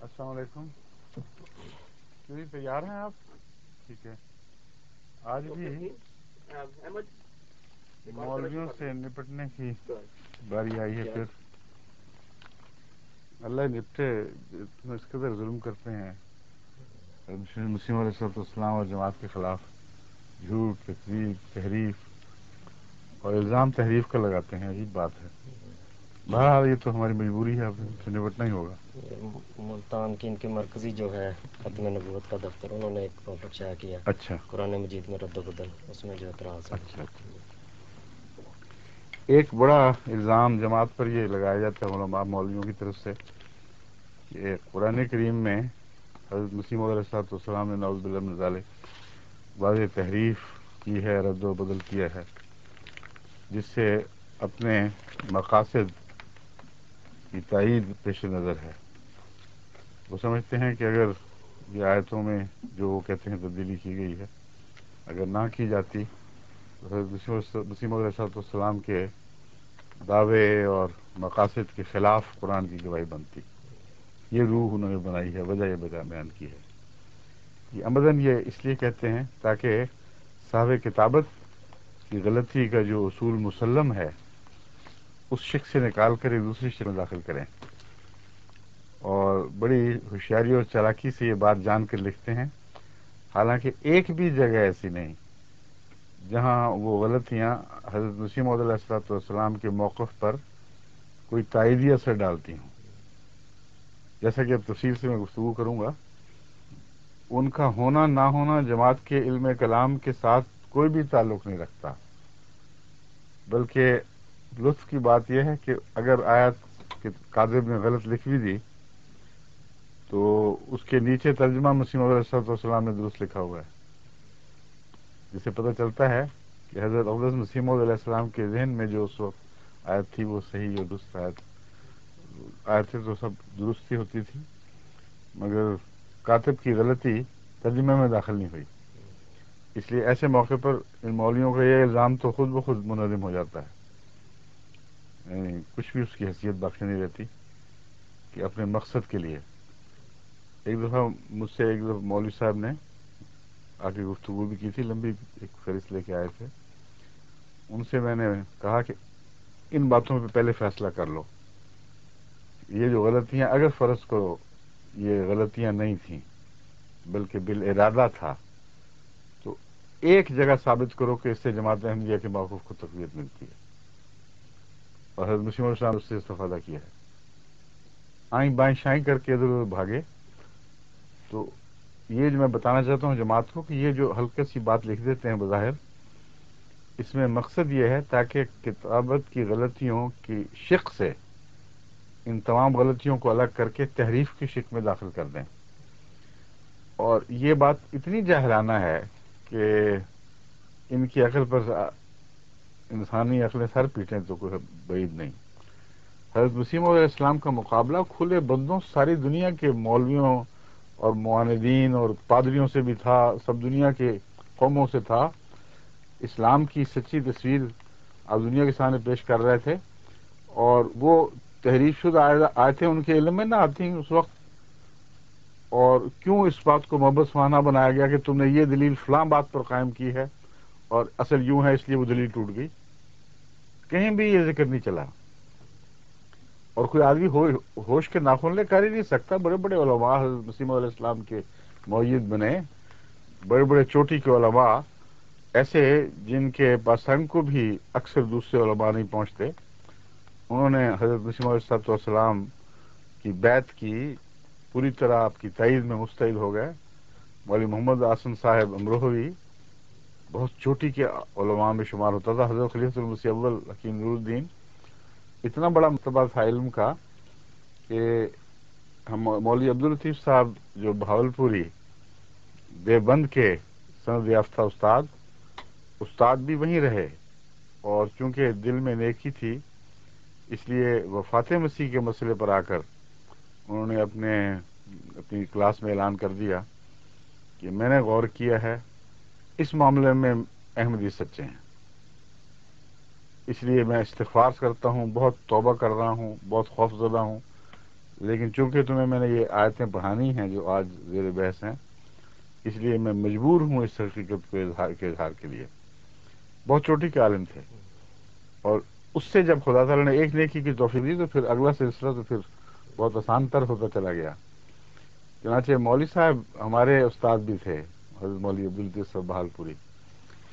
السلام علیکم. کیوں تیار ہیں آپ؟ ٹھیک ہے. آج بھی مولویوں سے نپٹنے کی باری آئی ہے. پھر اللہ نپٹے، اس قدر ظلم کرتے ہیں مسیم علیہ السلام اور جماعت کے خلاف. جھوٹ، تکذیب، تحریف اور الزام تحریف کا لگاتے ہیں. عجیب بات ہے. بہرحال یہ تو ہماری مجبوری ہے، اب سے نپٹنا ہی ہوگا. ملتان کی ان کی مرکزی جو ہے ختم نبوت کا دفتر، انہوں نے ایک پروفٹ شائع کیا. اچھا قرآن مجید میں رد و بدل، اس میں جو اعتراض ہے. اچھا. ایک بڑا الزام جماعت پر یہ لگایا جاتا ہے علماء مولویوں کی طرف سے کہ قرآن کریم میں حضرت مسیح علیہ السلام نے نعوذ باللہ من ذالک واضح تحریف کی ہے، رد و بدل کیا ہے، جس سے اپنے مقاصد کی تائید پیش نظر ہے. وہ سمجھتے ہیں کہ اگر یہ آیتوں میں جو وہ کہتے ہیں تبدیلی کی گئی ہے، اگر نہ کی جاتی تو حضرت مسیح علیہ السلام کے دعوے اور مقاصد کے خلاف قرآن کی گواہی بنتی. یہ روح انہوں نے بنائی ہے، وجہ یہ بیان کی ہے. یہ عمداً یہ اس لیے کہتے ہیں تاکہ صاحب کتابت کی غلطی کا جو اصول مسلم ہے اس شک سے نکال کر ایک دوسری شک میں داخل کریں، اور بڑی ہوشیاری اور چالاکی سے یہ بات جان کر لکھتے ہیں. حالانکہ ایک بھی جگہ ایسی نہیں جہاں وہ غلطیاں حضرت مسیح موعود علیہ السلام کے موقف پر کوئی تائیدی اثر ڈالتی ہوں. جیسا کہ اب تفصیل سے میں گفتگو کروں گا، ان کا ہونا نہ ہونا جماعت کے علم کلام کے ساتھ کوئی بھی تعلق نہیں رکھتا، بلکہ لطف کی بات یہ ہے کہ اگر آیت کے کاذب نے غلط لکھ بھی دی تو اس کے نیچے ترجمہ مسیح علیہ السلام نے درست لکھا ہوا ہے، جس سے پتہ چلتا ہے کہ حضرت اقدس مسیح علیہ السلام کے ذہن میں جو اس وقت آیت تھی وہ صحیح اور درست آیتیں تو سب درست ہی ہوتی تھی، مگر کاتب کی غلطی ترجمے میں داخل نہیں ہوئی. اس لیے ایسے موقع پر ان مولویوں کا یہ الزام تو خود بخود منہدم ہو جاتا ہے، یعنی کچھ بھی اس کی حیثیت باقی نہیں رہتی کہ اپنے مقصد کے لیے. ایک دفعہ مجھ سے مولوی صاحب نے آ کے گفتگو بھی کی تھی، لمبی ایک فہرست لے کے آئے تھے. ان سے میں نے کہا کہ ان باتوں پہ پہلے فیصلہ کر لو. یہ جو غلطیاں، اگر فرض کرو یہ غلطیاں نہیں تھیں بلکہ بالارادہ تھا، تو ایک جگہ ثابت کرو کہ اس سے جماعت احمدیہ کے موقف کو تقویت ملتی ہے. اور حضرت مسیح علیہ السلام اس سے استفادہ کیا ہے. آئیں بائیں شائیں کر کے ادھر ادھر بھاگے. تو یہ جو میں بتانا چاہتا ہوں جماعت کو کہ یہ جو ہلکے سی بات لکھ دیتے ہیں بظاہر، اس میں مقصد یہ ہے تاکہ کتابت کی غلطیوں کی شق سے ان تمام غلطیوں کو الگ کر کے تحریف کی شک میں داخل کر دیں. اور یہ بات اتنی جاہلانہ ہے کہ ان کی عقل پر انسانی عقلیں سر پیٹیں تو کوئی بعید نہیں. حضرت مسیح علیہ السلام کا مقابلہ کھلے بندوں ساری دنیا کے مولویوں اور معاندین اور پادریوں سے بھی تھا، سب دنیا کے قوموں سے تھا. اسلام کی سچی تصویر آپ دنیا کے سامنے پیش کر رہے تھے، اور وہ تحریف شدہ آیتیں ان کے علم میں نہ آتی اس وقت. اور کیوں اس بات کو محبت سہانا بنایا گیا کہ تم نے یہ دلیل فلاں بات پر قائم کی ہے اور اصل یوں ہے اس لیے وہ دلیل ٹوٹ گئی. کہیں بھی یہ ذکر نہیں چلا. اور کوئی آدمی ہوش کے ناخن لے کر ہی نہیں سکتا. بڑے بڑے علماء حضرت مسیح علیہ السلام کے مؤید بنے، بڑے بڑے چوٹی کے علماء ایسے جن کے پاسنگ کو بھی اکثر دوسرے علماء نہیں پہنچتے، انہوں نے حضرت مسیح علیہ السلام کی بیعت کی، پوری طرح آپ کی تائید میں مستعد ہو گئے. مولوی محمد آسن صاحب امروہوی بہت چوٹی کے علماء میں شمار ہوتا تھا. حضرت خلیفۃ المسیح اول حکیم نور الدین اتنا بڑا مرتبہ تھا علم کا کہ ہم مولوی عبداللطیف صاحب جو بہاولپوری دیوبند کے سند یافتہ استاد بھی وہیں رہے، اور چونکہ دل میں نیکی تھی اس لیے وفات مسیح کے مسئلے پر آ کر انہوں نے اپنی کلاس میں اعلان کر دیا کہ میں نے غور کیا ہے اس معاملے میں احمدی سچے ہیں، اس لیے میں استغفار کرتا ہوں، بہت توبہ کر رہا ہوں، بہت خوف زدہ ہوں. لیکن چونکہ تمہیں میں نے یہ آیتیں پڑھانی ہیں جو آج زیر بحث ہیں، اس لیے میں مجبور ہوں اس حقیقت کے اظہار کے لیے۔ بہت چوٹی کے عالم تھے، اور اس سے جب خدا تعالیٰ نے ایک نیکی کی توفیق دی تو پھر اگلا سلسلہ تو پھر بہت آسان تر ہوتا چلا گیا۔ چنانچہ مولوی صاحب ہمارے استاد بھی تھے، حضرت مولوی عبداللطیف صاحب بہالپوری۔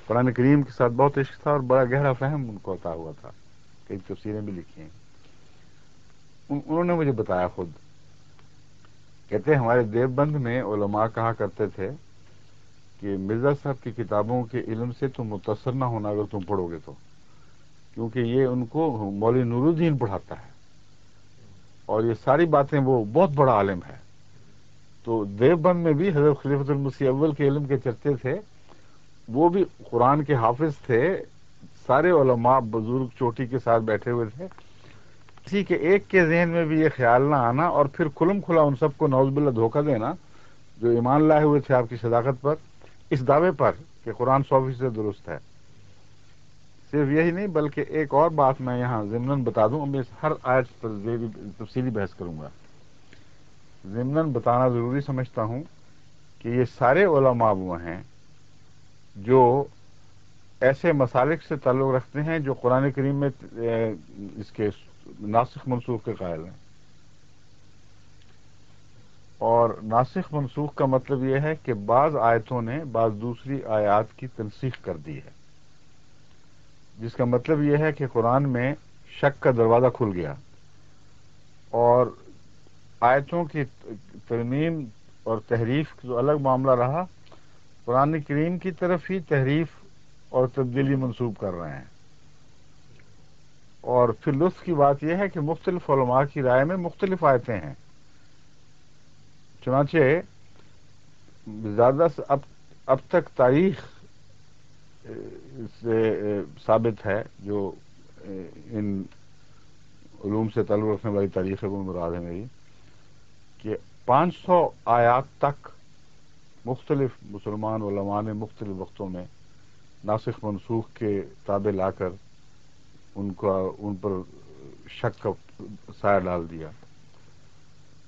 قرآن کریم کے ساتھ بہت عشق تھا اور بڑا گہرا فہم ان کو عطا ہوا تھا، کئی تفسیریں بھی لکھی ہیں۔ انہوں نے مجھے بتایا خود، کہتے ہیں ہمارے دیوبند میں علماء کہا کرتے تھے کہ مرزا صاحب کی کتابوں کے علم سے تم متاثر نہ ہونا اگر تم پڑھو گے تو، کیونکہ یہ ان کو مولوی نور الدین پڑھاتا ہے اور یہ ساری باتیں، وہ بہت بڑا عالم ہے۔ تو دیوبند میں بھی حضرت خلیفۃ المسیح اول کے علم کے چرچے تھے، وہ بھی قرآن کے حافظ تھے، سارے علماء بزرگ چوٹی کے ساتھ بیٹھے ہوئے تھے، کسی کے ایک کے ذہن میں بھی یہ خیال نہ آنا اور پھر کھلم کھلا ان سب کو نعوذ باللہ دھوکہ دینا جو ایمان لائے ہوئے تھے آپ کی صداقت پر، اس دعوے پر کہ قرآن 100% درست ہے۔ صرف یہی نہیں بلکہ ایک اور بات میں یہاں ضمناً بتا دوں، میں ہر آیت پر تفصیلی بحث کروں گا، ضمناً بتانا ضروری سمجھتا ہوں کہ یہ سارے علماء وہ ہیں جو ایسے مسالک سے تعلق رکھتے ہیں جو قرآن کریم میں اس کے ناسخ منسوخ کے قائل ہیں۔ اور ناسخ منسوخ کا مطلب یہ ہے کہ بعض آیتوں نے بعض دوسری آیات کی تنسیخ کر دی ہے، جس کا مطلب یہ ہے کہ قرآن میں شک کا دروازہ کھل گیا اور آیتوں کی ترمیم اور تحریف جو الگ معاملہ رہا، قرآن کریم کی طرف ہی تحریف اور تبدیلی منسوب کر رہے ہیں۔ اور پھر لطف کی بات یہ ہے کہ مختلف علماء کی رائے میں مختلف آیتیں ہیں، چنانچہ زیادہ سے اب تک تاریخ سے ثابت ہے، جو ان علوم سے تعلق رکھنے والی تاریخ ہے وہ مراد ہے میری، کہ 500 آیات تک مختلف مسلمان علماء نے مختلف وقتوں میں ناسخ منسوخ کے تابع لا کر ان پر شک کا سایہ ڈال دیا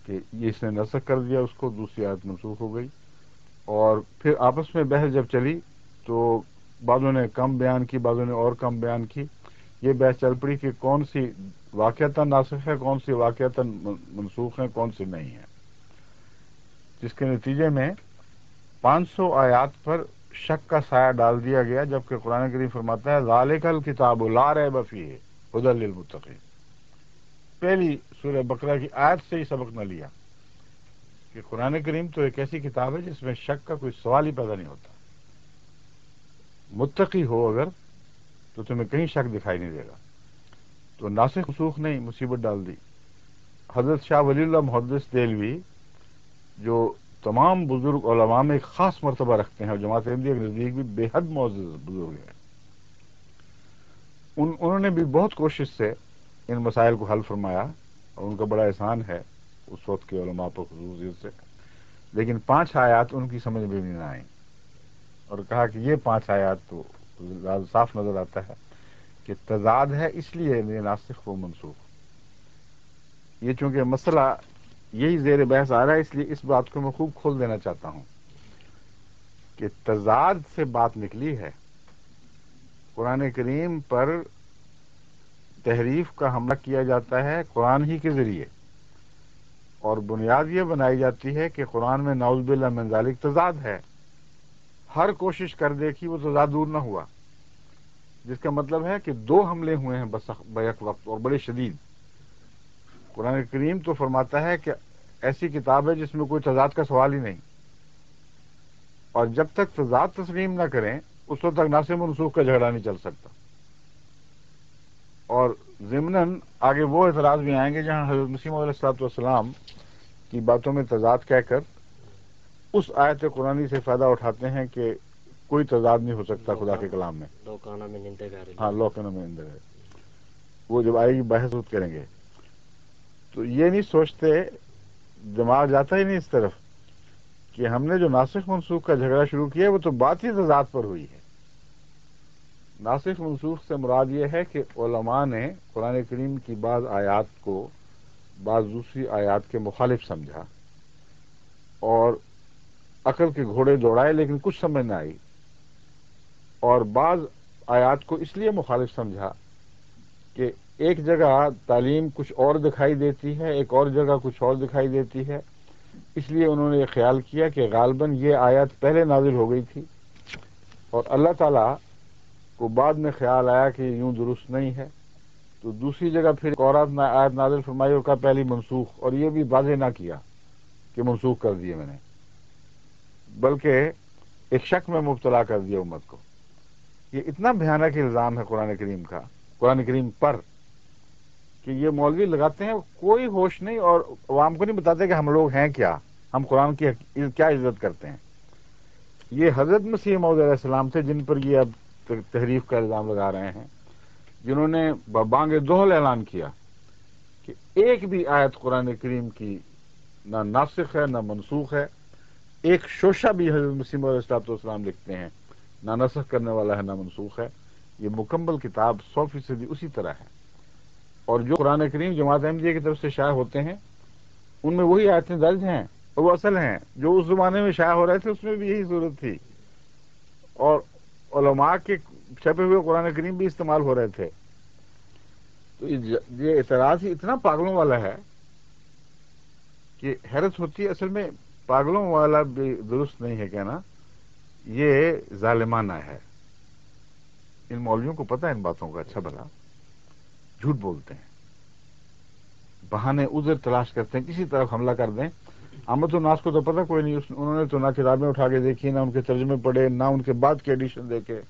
کہ یہ اس نے نسخ کر دیا، اس کو دوسری آیت منسوخ ہو گئی۔ اور پھر آپس میں بحث جب چلی تو بعضوں نے کم بیان کی، بعضوں نے اور کم بیان کی، یہ بحث چل پڑی کہ کون سی واقعتاً ناسخ ہے، کون سی واقعتاً منسوخ ہے، کون سی نہیں ہے، جس کے نتیجے میں 500 آیات پر شک کا سایہ ڈال دیا گیا، جبکہ قرآن کریم فرماتا ہے ذالک الکتاب لا ریب فیہ ھدی للمتقین۔ پہلی سورہ بقرہ کی آیت سے ہی سبق نہ لیا کہ قرآن کریم تو ایک ایسی کتاب ہے جس میں شک کا کوئی سوال ہی پیدا نہیں ہوتا، متقی ہو اگر تو تمہیں کہیں شک دکھائی نہیں دے گا۔ تو ناسخ منسوخ نہیں، مصیبت ڈال دی۔ حضرت شاہ ولی اللہ محدث دہلوی جو تمام بزرگ علماء میں ایک خاص مرتبہ رکھتے ہیں اور جماعت احمدیہ کے نزدیک بھی بے حد معزز بزرگ ہیں، انہوں نے بھی بہت کوشش سے ان مسائل کو حل فرمایا اور ان کا بڑا احسان ہے اس وقت کے علماء پر خصوصیت سے، لیکن 5 آیات ان کی سمجھ میں بھی نہ آئیں اور کہا کہ یہ 5 آیات تو صاف نظر آتا ہے کہ تضاد ہے، اس لیے یہ ناسخ و منسوخ۔ یہ چونکہ مسئلہ یہی زیر بحث آ رہا ہے، اس لیے اس بات کو میں خوب کھول دینا چاہتا ہوں کہ تضاد سے بات نکلی ہے، قرآن کریم پر تحریف کا حملہ کیا جاتا ہے قرآن ہی کے ذریعے، اور بنیاد یہ بنائی جاتی ہے کہ قرآن میں نعوذ باللہ من ذالک تضاد ہے، ہر کوشش کر دیکھی وہ تضاد دور نہ ہوا، جس کا مطلب ہے کہ 2 حملے ہوئے ہیں بیک وقت اور بڑے شدید۔ قرآن کریم تو فرماتا ہے کہ ایسی کتاب ہے جس میں کوئی تضاد کا سوال ہی نہیں، اور جب تک تضاد تسلیم نہ کریں اس وقت تک ناسخ منسوخ کا جھگڑا نہیں چل سکتا۔ اور ضمناً آگے وہ اعتراض بھی آئیں گے جہاں حضرت مسیح موعود علیہ الصلوۃ والسلام کی باتوں میں تضاد کہہ کر اس آیت قرآنی سے فائدہ اٹھاتے ہیں کہ کوئی تضاد نہیں ہو سکتا خدا کے کلام میں۔ لوکانہ میں نندے گا، ہاں لوکن میں اندر ہے، وہ جب آئے گی بحث کریں گے تو یہ نہیں سوچتے، دماغ جاتا ہی نہیں اس طرف کہ ہم نے جو ناسخ منسوخ کا جھگڑا شروع کیا وہ تو باطل تضاد پر ہوئی ہے۔ ناسخ منسوخ سے مراد یہ ہے کہ علماء نے قرآن کریم کی بعض آیات کو بعض دوسری آیات کے مخالف سمجھا اور عقل کے گھوڑے دوڑائے لیکن کچھ سمجھ نہ آئی، اور بعض آیات کو اس لیے مخالف سمجھا کہ ایک جگہ تعلیم کچھ اور دکھائی دیتی ہے، ایک اور جگہ کچھ اور دکھائی دیتی ہے، اس لیے انہوں نے یہ خیال کیا کہ غالباً یہ آیات پہلے نازل ہو گئی تھی اور اللہ تعالیٰ کو بعد میں خیال آیا کہ یوں درست نہیں ہے، تو دوسری جگہ پھر ایک اور آیت نازل فرمائی اور کہا پہلی منسوخ، اور یہ بھی واضح نہ کیا کہ منسوخ کر دیے میں نے، بلکہ ایک شک میں مبتلا کر دیا امت کو۔ یہ اتنا بھیانک الزام ہے قرآن کریم کا، قرآن کریم پر، کہ یہ مولوی لگاتے ہیں، کوئی ہوش نہیں، اور عوام کو نہیں بتاتے کہ ہم لوگ ہیں کیا، ہم قرآن کی کیا عزت کرتے ہیں۔ یہ حضرت مسیح موعود علیہ السلام تھے جن پر یہ اب تحریف کا الزام لگا رہے ہیں، جنہوں نے ببانگ دوہل اعلان کیا کہ ایک بھی آیت قرآن کریم کی نہ ناسخ ہے نہ منسوخ ہے، ایک شوشہ بھی حضرت مسیح موعود علیہ السلام لکھتے ہیں نہ نسخ کرنے والا ہے نہ منسوخ ہے، یہ مکمل کتاب 100% اسی طرح ہے۔ اور جو قرآن کریم جماعت احمدیہ کی طرف سے شائع ہوتے ہیں ان میں وہی آیتیں درج ہیں اور وہ اصل ہیں، جو اس زمانے میں شائع ہو رہے تھے اس میں بھی یہی صورت تھی، اور علماء کے چھپے ہوئے قرآن کریم بھی استعمال ہو رہے تھے۔ تو یہ اعتراض ہی اتنا پاگلوں والا ہے کہ حیرت ہوتی ہے۔ اصل میں پاگلوں والا بھی درست نہیں ہے کہنا، یہ ظالمانہ ہے۔ ان مولویوں کو پتہ ہے ان باتوں کا، اچھا بھلا جھوٹ بولتے ہیں، بہانے عذر تلاش کرتے ہیں، کسی طرف حملہ کر دیں۔ عامت الناس کو تو پتہ کوئی نہیں، انہوں نے تو نہ کتابیں اٹھا کے دیکھی، نہ ان کے ترجمے پڑھے، نہ ان کے بعد کے ایڈیشن دیکھے۔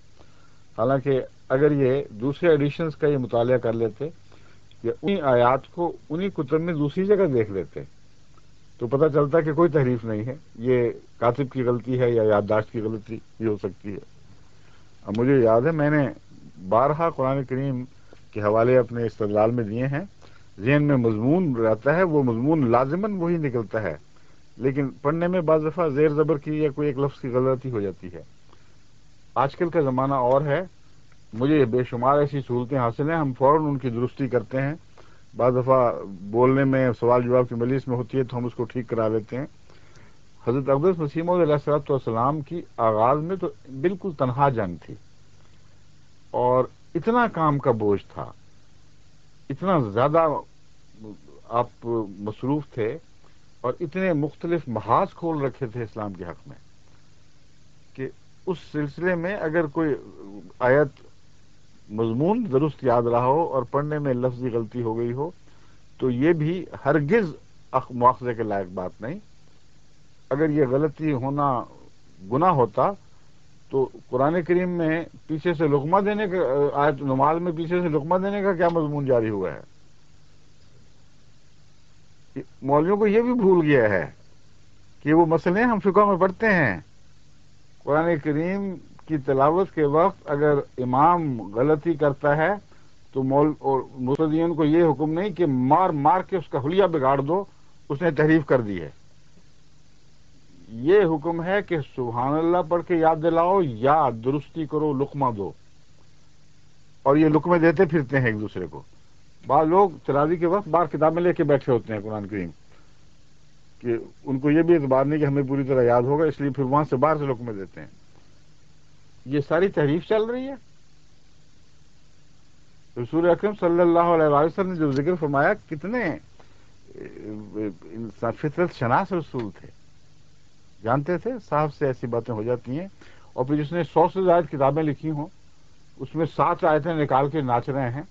حالانکہ اگر یہ دوسرے ایڈیشنز کا یہ مطالعہ کر لیتے یا انہی آیات کو انہی کتب میں دوسری جگہ دیکھ لیتے تو پتہ چلتا کہ کوئی تحریف نہیں ہے، یہ کاتب کی غلطی ہے یا یادداشت کی غلطی بھی ہو سکتی ہے۔ اب مجھے یاد ہے میں نے بارہا قرآن کریم کے حوالے اپنے استدلال میں دیے ہیں، ذہن میں مضمون رہتا ہے، وہ مضمون لازماً وہی نکلتا ہے، لیکن پڑھنے میں بعض دفعہ زیر زبر کی یا کوئی ایک لفظ کی غلطی ہو جاتی ہے۔ آج کل کا زمانہ اور ہے، مجھے بے شمار ایسی سہولتیں حاصل ہیں، ہم فوراً ان کی درستی کرتے ہیں، بعض دفعہ بولنے میں سوال جواب کی مجلس میں ہوتی ہے تو ہم اس کو ٹھیک کرا لیتے ہیں۔ حضرت اقدس مسیح موعود علیہ السلام کی آغاز میں تو بالکل تنہا جنگ تھی، اور اتنا کام کا بوجھ تھا، اتنا زیادہ آپ مصروف تھے، اور اتنے مختلف محاذ کھول رکھے تھے اسلام کے حق میں کہ اس سلسلے میں اگر کوئی آیت مضمون درست یاد رہا ہو اور پڑھنے میں لفظی غلطی ہو گئی ہو تو یہ بھی ہرگز مواخذے کے لائق بات نہیں۔ اگر یہ غلطی ہونا گناہ ہوتا تو قرآن کریم میں پیچھے سے لقمہ دینے کا، آیت نماز میں پیچھے سے لقمہ دینے کا کیا مضمون جاری ہوا ہے؟ مولویوں کو یہ بھی بھول گیا ہے کہ وہ مسئلے ہم فقہ میں پڑھتے ہیں، قرآن کریم کی تلاوت کے وقت اگر امام غلطی کرتا ہے تو مقتدیین کو یہ حکم نہیں کہ مار مار کے اس کا حلیہ بگاڑ دو، اس نے تحریف کر دی ہے۔ یہ حکم ہے کہ سبحان اللہ پڑھ کے یاد دلاؤ یا درستی کرو، لقمہ دو، اور یہ لقمے دیتے پھرتے ہیں ایک دوسرے کو۔ بعض لوگ تراویح کے وقت باہر کتابیں لے کے بیٹھے ہوتے ہیں قرآن کریم، کہ ان کو یہ بھی اعتبار نہیں کہ ہمیں پوری طرح یاد ہوگا، اس لیے پھر وہاں سے باہر سے لقمے دیتے ہیں۔ یہ ساری تحریف چل رہی ہے۔ رسول اکرم صلی اللہ علیہ وسلم نے جو ذکر فرمایا، کتنے فطرت شناس رسول تھے، جانتے تھے صاحب سے ایسی باتیں ہو جاتی ہیں، اور پھر جس نے 100 سے زائد کتابیں لکھی ہوں اس میں 7 آیتیں نکال کے ناچ رہے ہیں،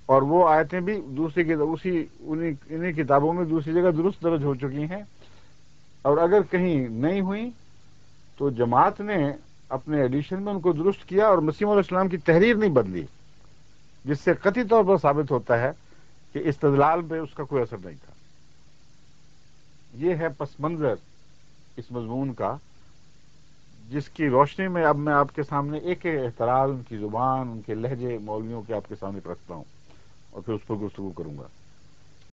اور وہ آیتیں بھی انہی کتابوں میں دوسری جگہ درست درج ہو چکی ہیں، اور اگر کہیں نہیں ہوئی تو جماعت نے اپنے ایڈیشن میں ان کو درست کیا اور مسیح علیہ السلام کی تحریر نہیں بدلی، جس سے قطعی طور پر ثابت ہوتا ہے کہ استدلال پہ اس کا کوئی اثر نہیں تھا۔ یہ ہے پس منظر اس مضمون کا، جس کی روشنی میں اب میں آپ کے سامنے ایک اعتراض، ان کی زبان، ان کے لہجے مولویوں کے آپ کے سامنے رکھتا ہوں اور پھر اس پر گفتگو کروں گا۔